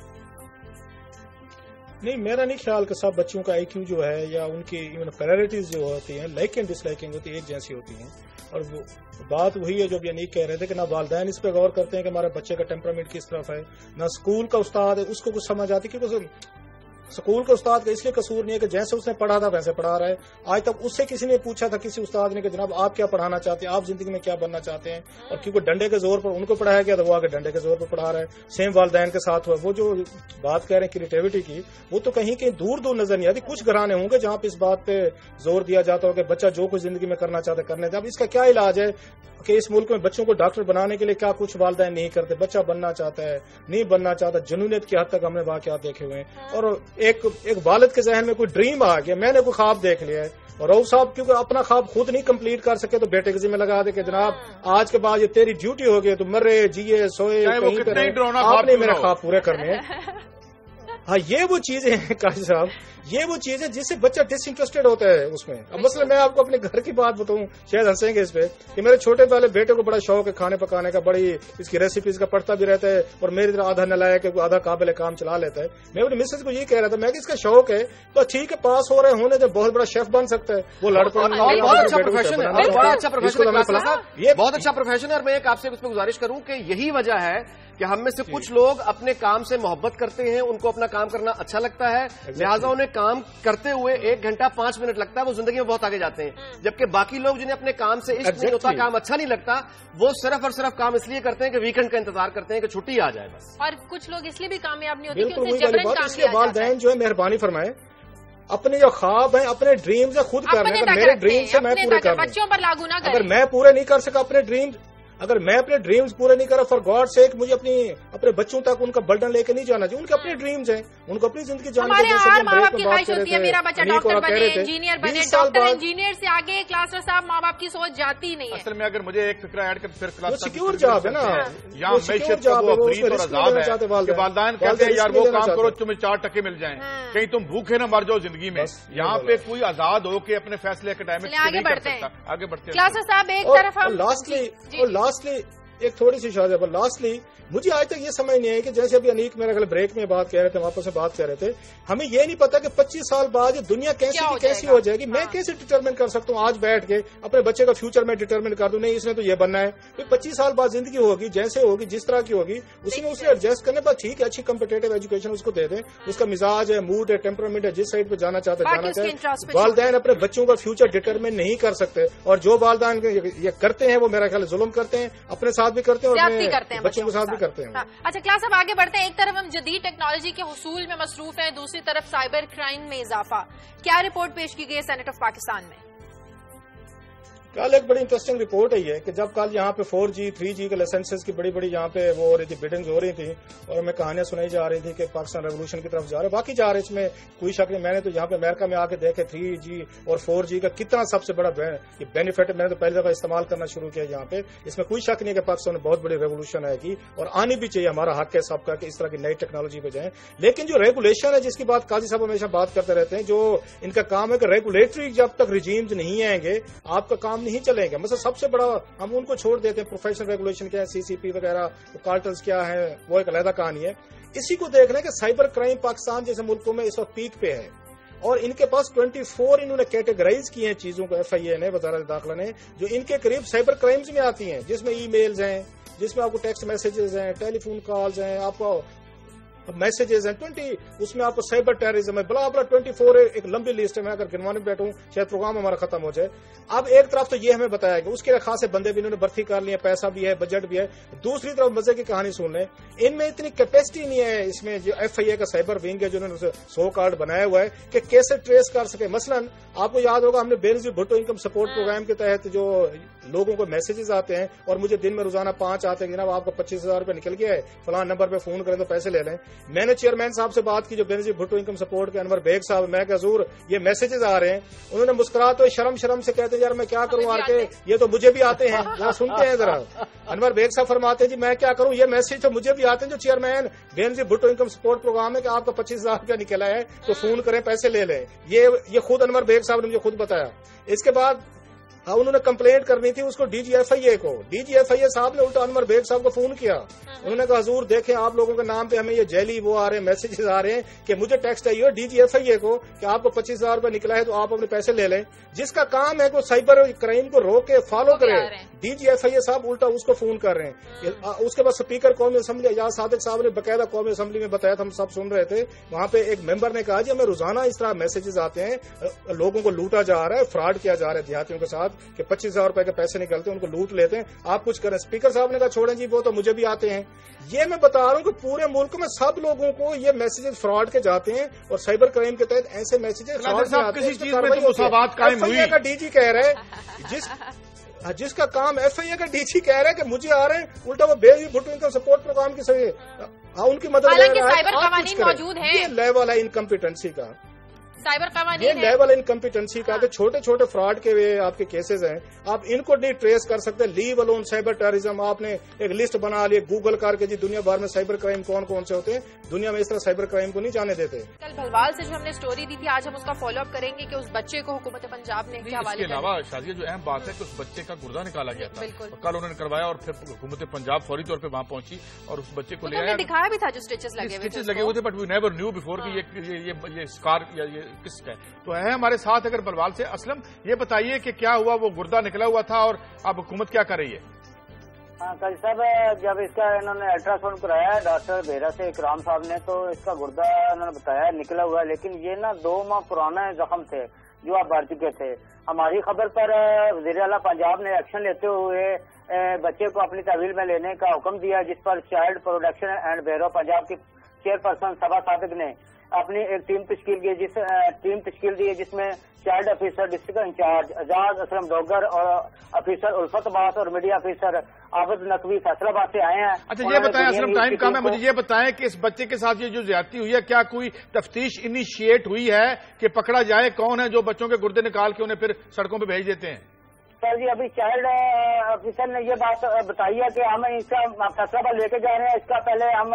نہیں، میرا نہیں خیال کہ سب بچوں کا IQ جو ہے یا ان کی ایون پرائرٹیز جو ہوتی ہیں، لائک اینڈ ڈس لائکنگ ہوتی ہے، ایک جیسی ہوتی ہیں. اور وہ بات وہی ہے جو یعنی کہہ رہے تھے کہ نہ والدین اس پہ غور کرتے ہیں کہ ہمارے بچے کا ٹیمپرامنٹ کس طرف ہے، نہ اسکول کا استاد ہے اس کو کچھ سمجھ آتی. کیونکہ اسکول کے استاد کا اس لیے قصور نہیں ہے کہ جیسے اس نے پڑھا تھا ویسے پڑھا رہا ہے. آج تک اس سے کسی نے پوچھا تھا کسی استاد نے کہ جناب آپ کیا پڑھانا چاہتے ہیں، آپ زندگی میں کیا بننا چاہتے ہیں؟ اور کیونکہ ڈنڈے کے زور پر ان کو پڑھایا گیا تو وہ آگے ڈنڈے کے زور پر پڑھا رہا ہے. سیم والدین کے ساتھ ہوا. وہ جو بات کہہ رہے ہیں کریٹیوٹی کی، وہ تو کہیں کہیں دور دور نظر نہیں آتی. کچھ گھرانے ہوں گے جہاں پہ اس بات پہ زور دیا جاتا ہو کہ بچہ جو کچھ زندگی میں کرنا چاہتا ہے کرنے دے. اب اس کا کیا علاج ہے کہ اس ملک میں بچوں کو ڈاکٹر بنانے کے لیے کیا کچھ والدین نہیں کرتے. بچہ بننا چاہتا ہے، نہیں بننا چاہتا، جنونیت کی حد تک ہم نے واقعات دیکھے ہوئے ہیں. اور ایک والد کے ذہن میں کوئی ڈریم آ گیا، میں نے کوئی خواب دیکھ لیا ہے، اور رؤف صاحب کیونکہ اپنا خواب خود نہیں کمپلیٹ کر سکے تو بیٹے کے ذمہ لگا دے کہ جناب آج کے بعد یہ تیری ڈیوٹی ہو گئی، تو مرے جیے سوئے آپ نے میرے خواب پورے کرنے ہیں. ہاں، یہ وہ چیزیں ہیں قاضی صاحب، یہ وہ چیز ہے جس سے بچہ ڈس انٹرسٹیڈ ہوتا ہے اس میں. اب مثلا میں آپ کو اپنے گھر کی بات بتاؤں، شاید ہنسیں گے اس پہ، کہ میرے چھوٹے والے بیٹے کو بڑا شوق ہے کھانے پکانے کا، بڑی اس کی ریسیپیز کا پڑھتا بھی رہتا ہے، اور میری طرح آدھا نلائق ہے، آدھا قابل کام چلا لیتا ہے. میں اپنی مسز کو یہ کہہ رہا تھا، میں کہ اس کا شوق ہے تو ٹھیک ہے، پاس ہو رہے ہونے تو بہت بڑا شیف بن سکتا ہے. وہ لڑکا بہت اچھا پروفیشن ہے، بہت اچھا پروفیشن ہے. اور میں ایک آپ سے اس پہ گزارش کروں کہ یہی وجہ ہے کہ ہم میں سے کچھ لوگ اپنے کام سے محبت کرتے ہیں، ان کو اپنا کام کرنا اچھا لگتا ہے، لہٰذا انہیں کام کرتے ہوئے 1 گھنٹہ 5 منٹ لگتا ہے وہ زندگی میں بہت آگے جاتے ہیں، جبکہ باقی لوگ جنہیں اپنے کام سے عشق نہیں ہوتا، کام اچھا نہیں لگتا، وہ صرف اور صرف کام اس لیے کرتے ہیں کہ ویکنڈ کا انتظار کرتے ہیں کہ چھٹی آ جائے بس. اور کچھ لوگ اس لیے بھی کامیاب نہیں ہوتے کہ بالکل ان سے وہی والی جبرن بات. کام اس لیے لیا جاتا ہے. والدین جو ہے مہربانی فرمائیں اپنے جو خواب ہیں اپنے ڈریمز ہیں خود کرنے. اگر میرے ڈریمز سے میں پورے کر بچوں پر لاگو نہ کریں. اگر میں پورے نہیں کر سکا اپنے ڈریمز، اگر میں اپنے ڈریمز پورے نہیں کرا فار گاڈ سیک، مجھے اپنے بچوں تک ان کا برڈن لے کے نہیں جانا چاہیے. ان کے اپنے ڈریمز ہیں، ان کو اپنی زندگی جانے ہمارے ہر ماں باپ کی خواہش ہوتی ہے میرا بچہ ڈاکٹر بنے، انجینئر بنے. ڈاکٹر انجینئر سے آگے کلاسر صاحب ماں باپ کی سوچ جاتی نہیں ہے. اصل میں اگر مجھے ایک فکر ایڈ کر پھر وہ سیکیور جاب ہے نا، یہاں معیشت کا وہ فریض اور عذاب ہے کہ والدین کہتے ہیں یار وہ کام کرو تمہیں 4 ٹکے مل جائیں، کہیں تم بھوکے نہ مر جاؤ زندگی میں. یہاں پہ کوئی آزاد ہو کے اپنے فیصلے اکیڈمک آگے بڑھتے ہیں. آگے بڑھتے ہیں کلاسر صاحب ایک طرف ہم لاسٹلی ایک تھوڑی سی شاید ہے. لاسٹلی مجھے آج تک یہ سمجھ نہیں آئی کہ جیسے ابھی انیک میرا خیال بریک میں بات کہہ رہے تھے، واپس سے بات کہہ رہے تھے، ہمیں یہ نہیں پتا کہ 25 سال بعد یہ دنیا کیسی ہو جائے گی. میں کیسے ڈٹرمن کر سکتا ہوں آج بیٹھ کے اپنے بچے کا فیوچر میں ڈٹرمن کر دوں نہیں اس نے تو یہ بننا ہے. 25 سال بعد زندگی ہوگی جیسے ہوگی جس طرح کی ہوگی اسی میں اسے ایڈجسٹ کرنے پر ٹھیک ہے، اچھی کمپٹیٹو ایجوکیشن اس کو دے دیں، اس کا مزاج ہے، موڈ ہے، ٹیمپرامنٹ ہے، جس سائڈ پہ جانا چاہتا ہے جانا چاہے. والدین اپنے بچوں کا فیوچر ڈٹرمن نہیں کر سکتے، اور جو والدین یہ کرتے ہیں وہ میرا خیال ظلم کرتے ہیں، اپنے ساتھ بھی کرتے ہیں اور بچوں کے ساتھ بھی کرتے ہیں. اچھا کلاس اب آگے بڑھتے ہیں. ایک طرف ہم جدید ٹیکنالوجی کے حصول میں مصروف ہیں، دوسری طرف سائبر کرائم میں اضافہ. کیا رپورٹ پیش کی گئی ہے سینیٹ آف پاکستان میں؟ کل ایک بڑی انٹرسٹنگ رپورٹ ہے یہ کہ جب کل یہاں پہ 4G 3G کے لائسنسز کی بڑی یہاں پہ وہ ہو رہی تھی، بیڈنگز ہو رہی تھی، اور میں کہانیاں سنائی جا رہی تھی کہ پاکستان ریولوشن کی طرف جا رہے، باقی جا رہے، اس میں کوئی شک نہیں. میں نے تو یہاں پہ امریکہ میں آ کے دیکھے 3G اور 4G کا کتنا سب سے بڑا بینیفٹ ہے. میں نے تو پہلی دفعہ استعمال کرنا شروع کیا یہاں پہ. اس میں کوئی شک نہیں کہ پاکستان میں بہت بڑی ریولوشن آئے گی اور آنی بھی چاہیے، ہمارا حق ہے سب کا کہ اس طرح کی نئی ٹیکنالوجی پہ جائیں. لیکن جو ریگولیشن ہے جس کی بات قاضی صاحب ہمیشہ بات کرتے رہتے ہیں، جو ان کا کام ہے کہ ریگولیٹری جب تک رجیمز نہیں آئیں گے آپ کا کام نہیں چلیں گے. مثلا سب سے بڑا ہم ان کو چھوڑ دیتے ہیں، پروفیشنل ریگولیشن کیا ہے، CCP وغیرہ، کارٹلز کیا ہے، وہ ایک علیحدہ کہانی ہے. اسی کو دیکھ لیں کہ سائبر کرائم پاکستان جیسے ملکوں میں اس وقت پیک پہ ہے، اور ان کے پاس 24 انہوں نے کیٹیگرائز کی ہیں چیزوں کو، FIA نے، وزارت داخلہ نے، جو ان کے قریب سائبر کرائمز میں آتی ہیں، جس میں ای میلز ہیں، جس میں آپ کو ٹیکسٹ میسیجز ہیں، ٹیلی فون کالز ہیں، آپ کو میسیجز ہیں 20، اس میں آپ کو سائبر ٹیررزم ہے، بلا 24 ایک لمبی لسٹ ہے. میں اگر گنوانے بیٹھوں شاید پروگرام ہمارا ختم ہو جائے. اب ایک طرف تو یہ ہمیں بتایا گیا، اس کے خاصے بندے بھی انہوں نے بھرتی کر لیے، پیسہ بھی ہے، بجٹ بھی ہے. دوسری طرف مزے کی کہانی سن لیں، ان میں اتنی کیپیسٹی نہیں ہے اس میں جو FIA کا سائبر ونگ ہے جو انہوں نے 100 کارڈ بنایا ہوا ہے کہ کیسے ٹریس کر سکے. مثلا آپ کو یاد ہوگا ہم نے Benazir Bhutto income support programme کے تحت جو لوگوں کو میسیجز آتے ہیں اور مجھے دن میں روزانہ 5 آتے ہیں، جناب آپ کو 25,000 روپے نکل گیا ہے، فلاں نمبر پہ فون کریں تو پیسے لے لیں. میں نے چیئرمین صاحب سے بات کی جو بینظیر بھٹو انکم سپورٹ کے انور بیگ صاحب، میں کہ حضور یہ میسیجز آ رہے ہیں. انہوں نے مسکراتے ہوئے شرم سے کہتے ہیں یار میں کیا کروں آر کے، یہ تو مجھے بھی آتے ہیں. ذرا سنتے ہیں ذرا. انور بیگ صاحب فرماتے ہیں جی میں کیا کروں، یہ میسج تو مجھے بھی آتے ہیں جو chairman Benazir Bhutto income support programme ہے کہ آپ کا 25,000 روپیہ نکلا ہے تو فون کریں پیسے لے لیں. یہ خود انور بیگ صاحب نے مجھے خود بتایا. اس کے بعد انہوں نے کمپلینٹ کرنی تھی اس کو DG FIA کو. DG FIA صاحب نے الٹا انور بیگ صاحب کو فون کیا. انہوں نے کہا حضور دیکھیں آپ لوگوں کے نام پہ ہمیں یہ جیلی وہ آ رہے ہیں، میسیجز آ رہے ہیں کہ مجھے ٹیکسٹ آئی ہو DG FIA کو کہ آپ کو 25,000 روپے نکلا ہے تو آپ اپنے پیسے لے لیں. جس کا کام ہے کہ سائبر کرائم کو روک کے فالو کرے، DG FIA صاحب الٹا اس کو فون کر رہے ہیں. اس کے بعد اسپیکر قومی اسمبلی اعجاز صادق صاحب نے باقاعدہ قومی اسمبلی میں بتایا تھا، ہم سب سن رہے تھے. وہاں پہ ایک ممبر نے کہا جی ہمیں روزانہ اس طرح میسیجز آتے ہیں، لوگوں کو لوٹا جا رہا ہے، فراڈ کیا جا رہا ہے دیہاتیوں کے ساتھ کہ 25,000 روپے کے پیسے نکلتے ہیں ان کو لوٹ لیتے ہیں، آپ کچھ کریں. اسپیکر صاحب نے کہا چھوڑیں جی وہ تو مجھے بھی آتے ہیں. یہ میں بتا رہا ہوں کہ پورے ملک میں سب لوگوں کو یہ میسیجز فراڈ کے جاتے ہیں اور سائبر کرائم کے تحت ایسے میسیجز فراڈ کے آتے ہیں. کسی چیز میں تو مساوات قائم ہوئی. FIA کا DG کہہ رہا ہے جس کا کام FIA کا DG کہہ رہا ہے کہ مجھے آ رہے ہیں، الٹا وہ Benazir Bhutto income support programme کی ان کی مدد لے رہا ہے. یہ لیول ہے انکمپیٹنسی کا، سائبر قوانین یہ لیول انکمپیٹنسی کا کہ چھوٹے چھوٹے فراڈ کے آپ کے کیسز ہیں، آپ ان کو نہیں ٹریس کر سکتے. لیو الون سائبر ٹیررزم آپ نے ایک لسٹ بنا لی گوگل کر کے جی دنیا بھر میں سائبر کرائم کون سے ہوتے ہیں. دنیا میں اس طرح سائبر کرائم کو نہیں جانے دیتے. کل بھلوال سے جو ہم نے سٹوری دی تھی آج ہم اس کا فالو اپ کریں گے کہ اس بچے کو حکومت پنجاب نے کیا حوالے. اس کے علاوہ شازیہ جو اہم بات ہے کہ اس بچے کا گردہ نکالا گیا تھا، کل انہوں نے کروایا اور پھر حکومت پنجاب فوری طور پہ وہاں پہنچی اور اس بچے کو لے آیا. دکھایا بھی تھا جو اسٹیچز لگے ہوئے تھے but we never knew before کہ یہ اسکار یا یہ کس کا ہے. تو ہے ہمارے ساتھ اگر بلوال سے. اسلم یہ بتائیے کہ کیا ہوا، وہ گردہ نکلا ہوا تھا اور اب حکومت کیا کر رہی ہے؟ हाँ काजी साहब, जब इसका इन्होंने अल्ट्रासाउंड कराया डॉक्टर बेरा से इकराम साहब ने, तो इसका गुर्दा उन्होंने बताया निकला हुआ है, लेकिन ये ना 2 माह पुराना जख्म थे जो आप बढ़ चुके थे। हमारी खबर पर वज़ीर आला पंजाब ने एक्शन लेते हुए बच्चे को अपनी तहवील में लेने का हुक्म दिया, जिस पर child protection and bureau Punjab की चेयरपर्सन सबा सादिक ने अपनी एक टीम तश्कील दी है, जिसमें child officer district incharge Ejaz Aslam Dogar और ऑफिसर उल्फत अब्बास और मीडिया ऑफिसर आबिद नकवी फैसलाबाद से आए हैं। अच्छा ये बताएं, असलम टाइम कम है, मुझे ये बताएं कि इस बच्चे के साथ ये जो ज्यादती हुई है, क्या कोई तफ्तीश इनिशिएट हुई है कि पकड़ा जाए कौन है जो बच्चों के गुर्दे निकाल के उन्हें फिर सड़कों पर भेज देते हैं? सर जी, अभी चाइल्ड ऑफिसर ने ये बात बताई है कि हम इसका फैसला लेके जा रहे हैं। इसका पहले हम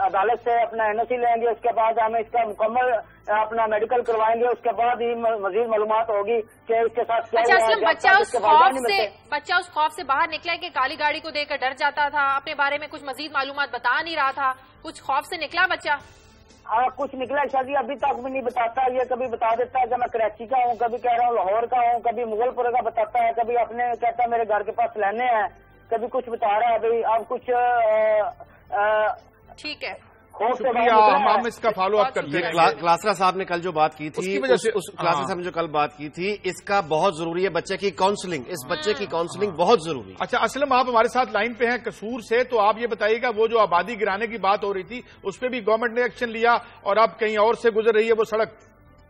अदालत से अपना एनओसी लेंगे, उसके बाद हम इसका मुकम्मल अपना मेडिकल करवाएंगे, उसके बाद ही मजीद मालूमात होगी कि इसके साथ क्या। अच्छा, बच्चा उस खौफ से बाहर निकला है कि काली गाड़ी को देखकर डर जाता था, अपने बारे में कुछ मजीद मालूमात बता नहीं रहा था, कुछ खौफ से निकला बच्चा? हाँ, कुछ निकला शादी अभी तक भी नहीं बताता। ये कभी बता देता है कि मैं कराची का हूँ, कभी कह रहा हूँ लाहौर का हूँ, कभी मुगलपुर का बताता है, कभी अपने कहता है मेरे घर के पास लेने हैं, कभी कुछ बता रहा है। अभी अब कुछ ठीक है, शुक्रिया, हम इसका फॉलो अप करते हैं। क्लासरा साहब ने कल जो बात की थी, क्लासरा साहब ने जो कल बात की थी, इसका बहुत जरूरी है बच्चे की काउंसलिंग, इस बच्चे की काउंसलिंग बहुत जरूरी है। अच्छा असलम, आप हमारे साथ लाइन पे हैं कसूर से, तो आप ये बताइएगा वो जो आबादी गिराने की बात हो रही थी उस पर भी गवर्नमेंट ने एक्शन लिया और अब कहीं और से गुजर रही है वो सड़क?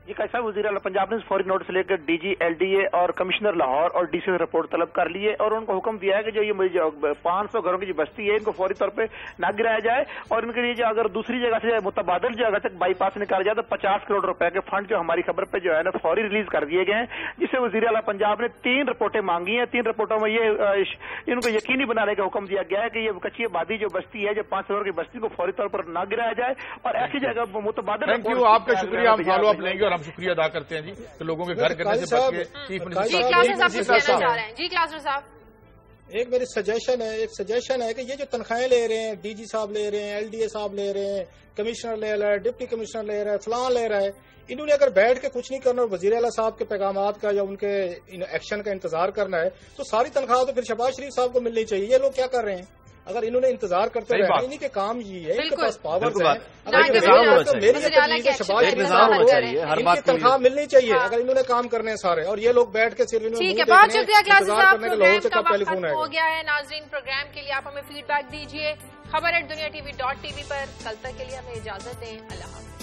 जी कैसा वज़ीर आला पंजाब ने फौरी नोटिस लेकर डीजी एलडीए और कमिश्नर लाहौर और डीसी से रिपोर्ट तलब कर ली है और उनको हुक्म दिया है कि जो ये 500 घरों की जो बस्ती है इनको फौरी तौर पे ना गिराया जाए और इनके लिए जो अगर दूसरी जगह से मुतबादल जगह तक बाईपास निकाला जाए तो 50 करोड़ रुपए के फंड जो हमारी खबर पे जो है ना फौरी रिलीज कर दिए गए हैं, जिससे वज़ीर आला पंजाब ने 3 रिपोर्टें मांगी हैं। 3 रिपोर्टों में ये इनको यकीनी बनाने का हुक्म दिया गया है कि ये कच्ची आबादी जो बस्ती है, जो 500 की बस्ती को फौरी तौर पर न गिराया जाए और ऐसी जगह मुतबादल। थैंक यू, आपका शुक्रिया, हम फॉलो अप लेंगे और हम शुक्रिया अदा करते हैं जी तो लोगों के घर करने से बच के। जी क्लासर साहब, एक मेरी सजेशन है कि ये जो तनख्वाहें ले रहे हैं, डीजी साहब ले रहे हैं, एलडीए साहब ले रहे हैं, कमिश्नर ले रहा है, डिप्टी कमिश्नर ले रहा है, फलां ले रहा है, इन्होंने अगर बैठ के कुछ नहीं करना और वज़ीर आला साहब के पैगामात का या उनके एक्शन का इंतजार करना है तो सारी तनख्वाह तो फिर शहबाज शरीफ साहब को मिलनी चाहिए। ये लोग क्या कर रहे हैं? अगर इन्होंने इंतजार करते रहे, इन्हीं के काम ये है, इनके पास पावर है, मेरी तनख्वाह मिलनी चाहिए अगर इन्होंने काम करने हैं सारे, और ये लोग बैठ के सिर्फ ठीक है। बहुत शुक्रिया क्लासेस साहब, प्रोग्राम का वक्त खत्म हो गया है। नाजरीन, प्रोग्राम के लिए आप हमें फीडबैक दीजिए खबर@duniatv.tv पर। कल तक के लिए हमें इजाजत दें, अल्लाह हाफ़िज़।